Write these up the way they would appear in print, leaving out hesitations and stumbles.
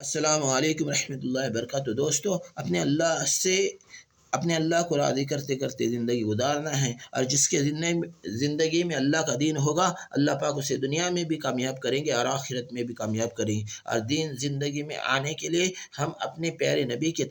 السلام علیکم ورحمۃ اللہ وبرکاتہ۔ دوستو، اپنے اللہ کو راضی کرتے کرتے زندگی گزارنا ہے، اور جس کے زندگی میں اللہ کا دین ہوگا، اللہ پاک اسے دنیا میں بھی کامیاب کریں گے اور آخرت میں بھی کامیاب کریں گے۔ اور دین زندگی میں آنے کے لیے ہم اپنے پیارے نبی کے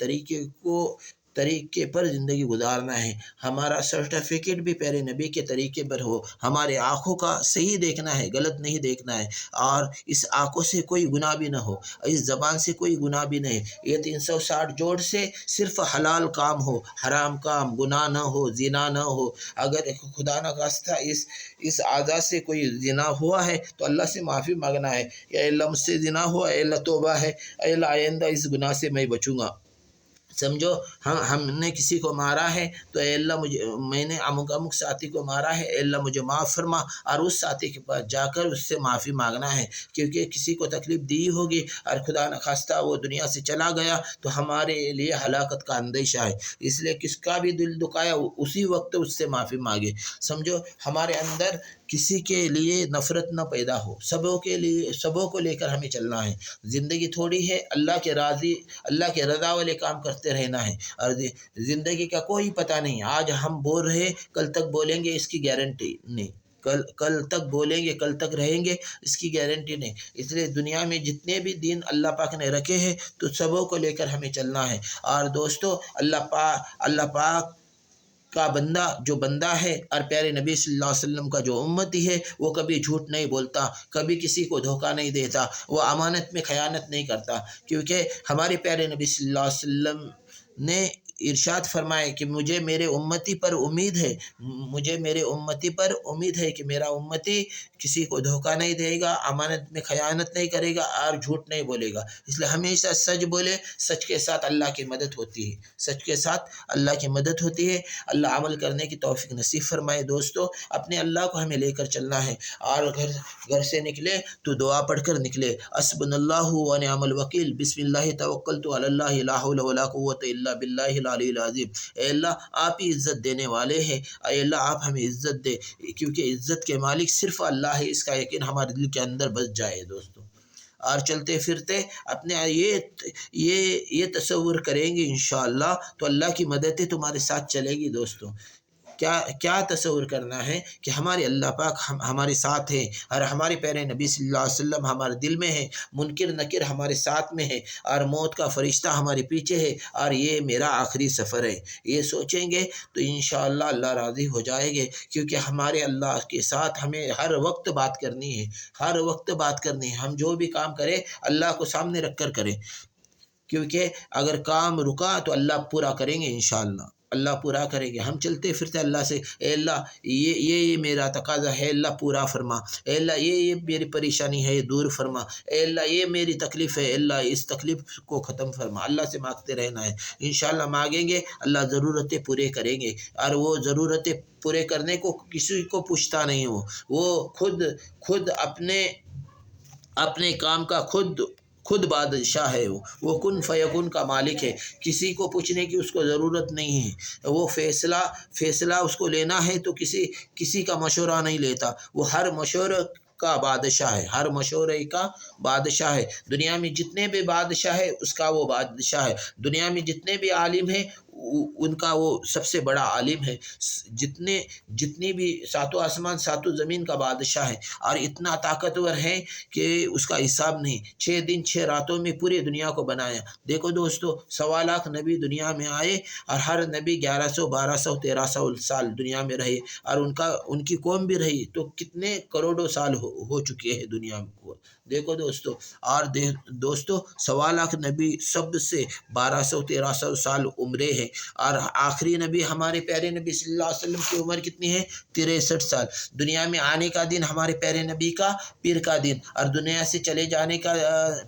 طریقے پر زندگی گزارنا ہے۔ ہمارا سرٹیفکیٹ بھی پیارے نبی کے طریقے پر ہو، ہمارے آنکھوں کا صحیح دیکھنا ہے، غلط نہیں دیکھنا ہے، اور اس آنکھوں سے کوئی گناہ بھی نہ ہو، اس زبان سے کوئی گناہ بھی نہیں۔ یہ 360 جوڑ سے صرف حلال کام ہو، حرام کام، گناہ نہ ہو، زنا نہ ہو۔ اگر خدا نہ خواستہ اس اعضاء سے کوئی زنا ہوا ہے تو اللہ سے معافی مانگنا ہے، یا اللہ مجھ سے زنا ہوا، اے اللہ توبہ ہے، اے اللہ آئندہ اس گناہ سے میں بچوں گا۔ سمجھو، ہم نے کسی کو مارا ہے تو اے اللہ میں نے امک ساتھی کو مارا ہے، اے اللہ مجھے معاف فرما، اور اس ساتھی کے پاس جا کر اس سے معافی مانگنا ہے، کیونکہ کسی کو تکلیف دی ہوگی اور خدا نخواستہ وہ دنیا سے چلا گیا تو ہمارے لیے ہلاکت کا اندیشہ ہے۔ اس لیے کس کا بھی دل دکھایا اسی وقت اس سے معافی مانگے۔ سمجھو، ہمارے اندر کسی کے لیے نفرت نہ پیدا ہو، سبوں کو لے کر ہمیں چلنا ہے۔ زندگی تھوڑی ہے، اللہ کے رضا والے کام کرتے رہنا ہے، اور زندگی کا کوئی پتہ نہیں، آج ہم بول رہے کل تک بولیں گے اس کی گارنٹی نہیں، کل تک بولیں گے کل تک رہیں گے اس کی گارنٹی نہیں۔ اس لیے دنیا میں جتنے بھی دین اللہ پاک نے رکھے ہیں تو سبوں کو لے کر ہمیں چلنا ہے۔ اور دوستو، اللہ پاک کا جو بندہ ہے اور پیارے نبی صلی اللہ علیہ وسلم کا جو امتی ہے، وہ کبھی جھوٹ نہیں بولتا، کبھی کسی کو دھوکہ نہیں دیتا، وہ امانت میں خیانت نہیں کرتا، کیونکہ ہمارے پیارے نبی صلی اللہ علیہ وسلم نے ارشاد فرمائے کہ مجھے میرے امتی پر امید ہے کہ میرا امتی کسی کو دھوکہ نہیں دے گا، امانت میں خیانت نہیں کرے گا اور جھوٹ نہیں بولے گا۔ اس لیے ہمیشہ سچ بولے، سچ کے ساتھ اللہ کی مدد ہوتی ہے، اللہ عمل کرنے کی توفیق نصیب فرمائے۔ دوستو، اپنے اللہ کو ہمیں لے کر چلنا ہے، اور گھر سے نکلے تو دعا پڑھ کر نکلے، حسبنا اللہ و نعم الوکیل، بسم اللہ توکلت علی اللہ، لا حول ولا قوت الا باللہ العلی العظیم۔ اے اللہ، آپ ہی عزت دینے والے ہیں، اے اللہ آپ ہمیں عزت دے، کیونکہ عزت کے مالک صرف اللہ ہے، اس کا یقین ہمارے دل کے اندر بس جائے۔ دوستو، اور چلتے پھرتے اپنے یہ تصور کریں گے انشاءاللہ تو اللہ کی مدد تمہارے ساتھ چلے گی۔ دوستو، کیا تصور کرنا ہے کہ ہمارے اللہ پاک ہمارے ساتھ ہے، اور ہمارے پیارے نبی صلی اللہ علیہ وسلم ہمارے دل میں ہے، منکر نکر ہمارے ساتھ میں ہے، اور موت کا فرشتہ ہمارے پیچھے ہے، اور یہ میرا آخری سفر ہے۔ یہ سوچیں گے تو انشاءاللہ اللہ راضی ہو جائے گے، کیونکہ ہمارے اللہ کے ساتھ ہمیں ہر وقت بات کرنی ہے، ہم جو بھی کام کریں اللہ کو سامنے رکھ کر کریں، کیونکہ اگر کام رکا تو اللہ پورا کریں گے انشاءاللہ، اللہ پورا کریں گے۔ ہم چلتے پھرتے اللہ سے، اے اللہ یہ میرا تقاضا ہے، اللہ پورا فرما، اے اللہ یہ میری پریشانی ہے، دور فرما، اے اللہ یہ میری تکلیف ہے، اللہ اس تکلیف کو ختم فرما۔ اللہ سے مانگتے رہنا ہے، انشاءاللہ مانگیں گے اللہ ضرورتیں پورے کریں گے، اور وہ ضرورتیں پورے کرنے کو کسی کو پوچھتا نہیں، وہ خود اپنے کام کا خود بادشاہ ہے، وہ کن فیکن کا مالک ہے، کسی کو پوچھنے کی اس کو ضرورت نہیں ہے۔ وہ فیصلہ اس کو لینا ہے تو کسی کا مشورہ نہیں لیتا، وہ ہر مشورے کا بادشاہ ہے، دنیا میں جتنے بھی بادشاہ ہے اس کا وہ بادشاہ ہے، دنیا میں جتنے بھی عالم ہیں ان کا وہ سب سے بڑا عالم ہے، جتنی بھی ساتوں آسمان ساتوں زمین کا بادشاہ ہے، اور اتنا طاقتور ہے کہ اس کا حساب نہیں۔ 6 دن 6 راتوں میں پوری دنیا کو بنایا۔ دیکھو دوستو، 1.25 لاکھ نبی دنیا میں آئے، اور ہر نبی 1100 1200 1300 سال دنیا میں رہے، اور ان کی قوم بھی رہی، تو کتنے کروڑوں سال ہو چکے ہیں دنیا کو۔ دیکھو دوستو، اور دوستو 1.25 لاکھ نبی سب سے 1200 1300 سال عمرے ہیں، اور آخری نبی ہمارے پیارے نبی صلی اللہ علیہ وسلم کی عمر کتنی ہے؟ 63 سال۔ دنیا میں آنے کا دن ہمارے پیارے نبی کا پیر کا دن، اور دنیا سے چلے جانے کا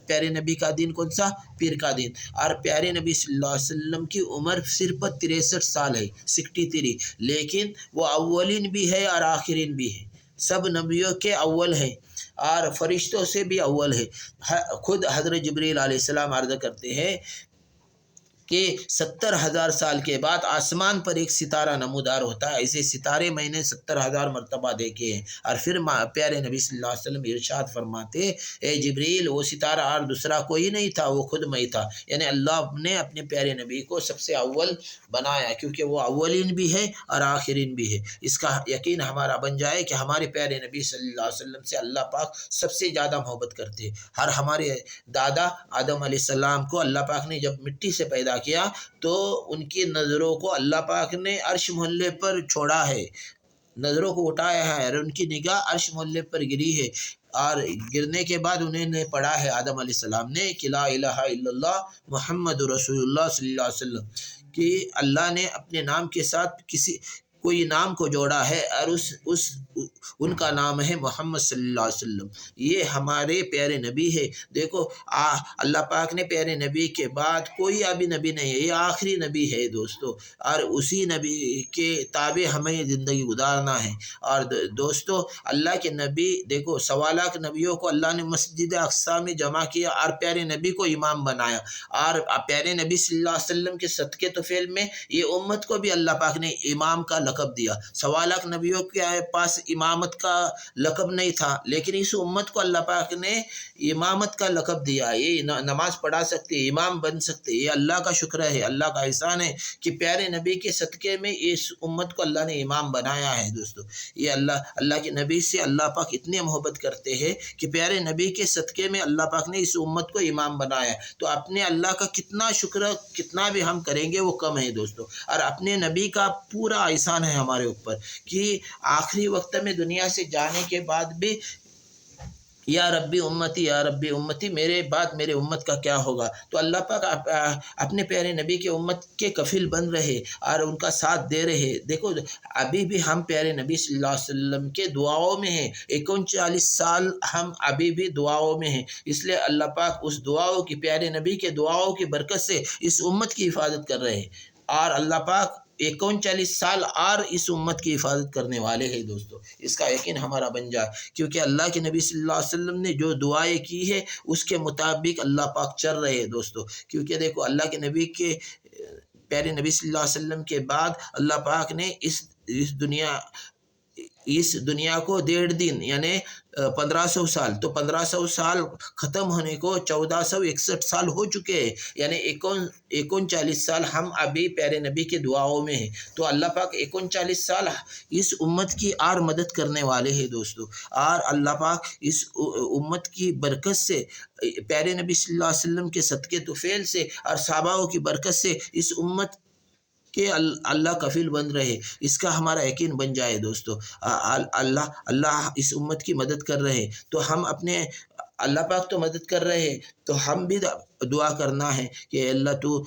پیارے نبی کا دن کون سا؟ پیر کا دن۔ اور پیارے نبی صلی اللہ علیہ وسلم کی عمر صرف 63 سال ہے، 63، لیکن وہ اولین بھی ہے اور آخرین بھی ہے، سب نبیوں کے اول ہے، اور فرشتوں سے بھی اول ہے۔ خود حضرت جبریل علیہ السلام عرض کرتے ہیں کہ 70,000 سال کے بعد آسمان پر ایک ستارہ نمودار ہوتا ہے، ایسے ستارے میں نے 70,000 مرتبہ دیکھے ہیں۔ اور پھر پیارے نبی صلی اللہ علیہ وسلم ارشاد فرماتے، اے جبریل وہ ستارہ اور دوسرا کوئی نہیں تھا، وہ خود میں تھا۔ یعنی اللہ نے اپنے پیارے نبی کو سب سے اول بنایا، کیونکہ وہ اولین بھی ہے اور آخرین بھی ہے۔ اس کا یقین ہمارا بن جائے کہ ہمارے پیارے نبی صلی اللہ علیہ وسلم سے اللہ پاک سب سے زیادہ محبت کرتے ہیں۔ اور ہمارے دادا آدم علیہ السلام کو اللہ پاک نے جب مٹی سے پیدا کیا تو ان کی نظروں کو اللہ پاک نے عرش محلے پر چھوڑا ہے، نظروں کو اٹھایا ہے، اور ان کی نگاہ عرش محلے پر گری ہے۔ اور گرنے کے بعد انہوں نے پڑھا ہے آدم علیہ السلام نے کہ لا الہ الا اللہ محمد رسول اللہ صلی اللہ علیہ وسلم، کہ اللہ نے اپنے نام کے ساتھ کوئی نام کو جوڑا ہے، اور ان کا نام ہے محمد صلی اللہ علیہ وسلم۔ یہ ہمارے پیارے نبی ہے۔ دیکھو اللہ پاک نے پیارے نبی کے بعد کوئی ابھی نبی نہیں ہے، یہ آخری نبی ہے دوستو، اور اسی نبی کے تابع ہمیں زندگی گزارنا ہے۔ اور دوستو اللہ کے نبی، دیکھو 1.25 لاکھ نبیوں کو اللہ نے مسجد اقصی میں جمع کیا اور پیارے نبی کو امام بنایا، اور پیارے نبی صلی اللہ علیہ وسلم کے صدقے طفیل میں یہ امت کو بھی اللہ پاک نے امام کا لقب دیا۔ 1.25 لاکھ نبیوں کے پاس امامت کا لقب نہیں تھا، لیکن اس امت کو اللہ پاک نے امامت کا لقب دیا۔ یہ نماز پڑھا سکتے، امام بن سکتے، یہ اللہ کا شکر ہے، اللہ کا احسان ہے کہ پیارے نبی کے صدقے میں اس امت کو اللہ نے امام بنایا ہے۔ دوستو یہ اللہ کے نبی سے اللہ پاک اتنے محبت کرتے ہیں کہ پیارے نبی کے صدقے میں اللہ پاک نے اس امت کو امام بنایا، تو اپنے اللہ کا کتنا شکر کتنا بھی ہم کریں گے وہ کم ہے دوستو۔ اور اپنے نبی کا پورا احسان ہے ہمارے اوپر کہ آخری وقت میں دنیا سے جانے کے بعد بھی یا ربی امتی یا ربی امتی، میرے بعد میرے امت کا کیا ہوگا؟ تو اللہ پاک اپنے پیارے نبی کے امت کے کفیل بن رہے اور ان کا ساتھ دے رہے۔ دیکھو ابھی بھی ہم پیارے نبی صلی اللہ علیہ وسلم کے دعاؤں میں ہیں، 39 سال ہم ابھی بھی دعاؤں میں ہیں، اس لیے اللہ پاک اس دعاؤں کی، پیارے نبی کے دعاؤں کی برکت سے اس امت کی حفاظت کر رہے ہیں، اور اللہ پاک 39 سال اور اس امت کی حفاظت کرنے والے ہیں دوستو۔ اس کا یقین ہمارا بن جائے، کیونکہ اللہ کے نبی صلی اللہ علیہ وسلم نے جو دعائیں کی ہے اس کے مطابق اللہ پاک چل رہے ہیں دوستو۔ کیونکہ دیکھو اللہ کے نبی کے پیارے نبی صلی اللہ علیہ وسلم کے بعد اللہ پاک نے اس دنیا کو 1.5 دن یعنی 1500 سال، تو 1500 سال ختم ہونے کو 1461 سال ہو چکے ہیں، یعنی 39 سال ہم ابھی پیارے نبی کے دعاؤں میں ہیں، تو اللہ پاک 39 سال اس امت کی اور مدد کرنے والے ہیں دوستو۔ اور اللہ پاک اس امت کی برکت سے، پیارے نبی صلی اللہ علیہ وسلم کے صدقے طفیل سے اور صحابہ کی برکت سے اس امت کہ اللہ کفیل بن رہے، اس کا ہمارا یقین بن جائے دوستو۔ اللہ اس امت کی مدد کر رہے، تو ہم اپنے اللہ پاک تو مدد کر رہے، تو ہم بھی دعا کرنا ہے کہ اللہ تو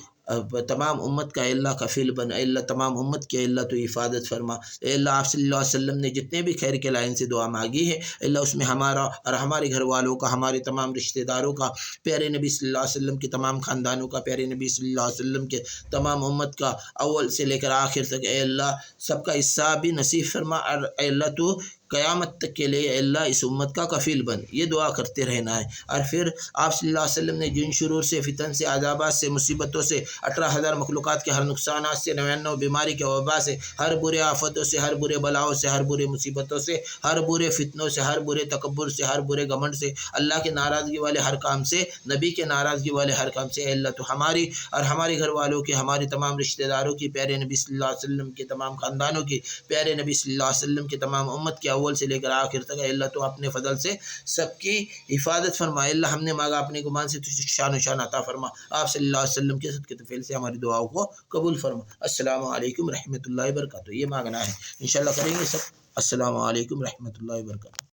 تمام امت کا اللہ کفیل بن، اے اللہ تمام امت کے اللہ تو حفاظت فرما، اے اللہ آپ صلی اللہ علیہ وسلم نے جتنے بھی خیر کے لائن سے دعا مانگی ہے اللہ اس میں ہمارا اور ہمارے گھر والوں کا، ہمارے تمام رشتہ داروں کا، پیارے نبی صلی اللہ علیہ وسلم کے تمام خاندانوں کا، پیارے نبی صلی اللہ علیہ وسلم کے تمام امت کا، اول سے لے کر آخر تک اے اللہ سب کا حصہ بھی نصیب فرما، اور اے اللہ تو قیامت تک کے لیے اللہ اس امت کا کفیل بن، یہ دعا کرتے رہنا ہے۔ اور پھر آپ صلی اللہ علیہ وسلم نے جن شرور سے، فتن سے، عذابات سے، مصیبتوں سے، 18,000 مخلوقات کے ہر نقصانات سے، 99 بیماری کے وبا سے، ہر برے آفتوں سے، ہر برے بلاؤں سے، ہر برے مصیبتوں سے، ہر برے فتنوں سے، ہر برے تکبر سے، ہر برے گھمنڈ سے، اللہ کے ناراضگی والے ہر کام سے، نبی کے ناراضگی والے ہر کام سے، اے اللہ تو ہماری اور ہمارے گھر والوں کے، ہمارے تمام رشتہ داروں کی، پیارے نبی صلی اللہ علیہ وسلم کے تمام خاندانوں کی، پیارے نبی صلی اللہ علیہ وسلم کے تمام امت کے اول سے لے کر آخر تک اے اللہ تو اپنے فضل سے سب کی حفاظت فرما، اے اللہ ہم نے مانگا اپنے گمان سے تجھ شان و شان عطا فرما، آپ صلی اللہ علیہ وسلم کے صدقے طفیل سے ہماری دعاؤں کو قبول فرما۔ السلام علیکم رحمۃ اللہ وبرکاتہ، یہ مانگنا ہے، انشاءاللہ کریں گے سب۔ السلام علیکم رحمۃ اللہ وبرکاتہ۔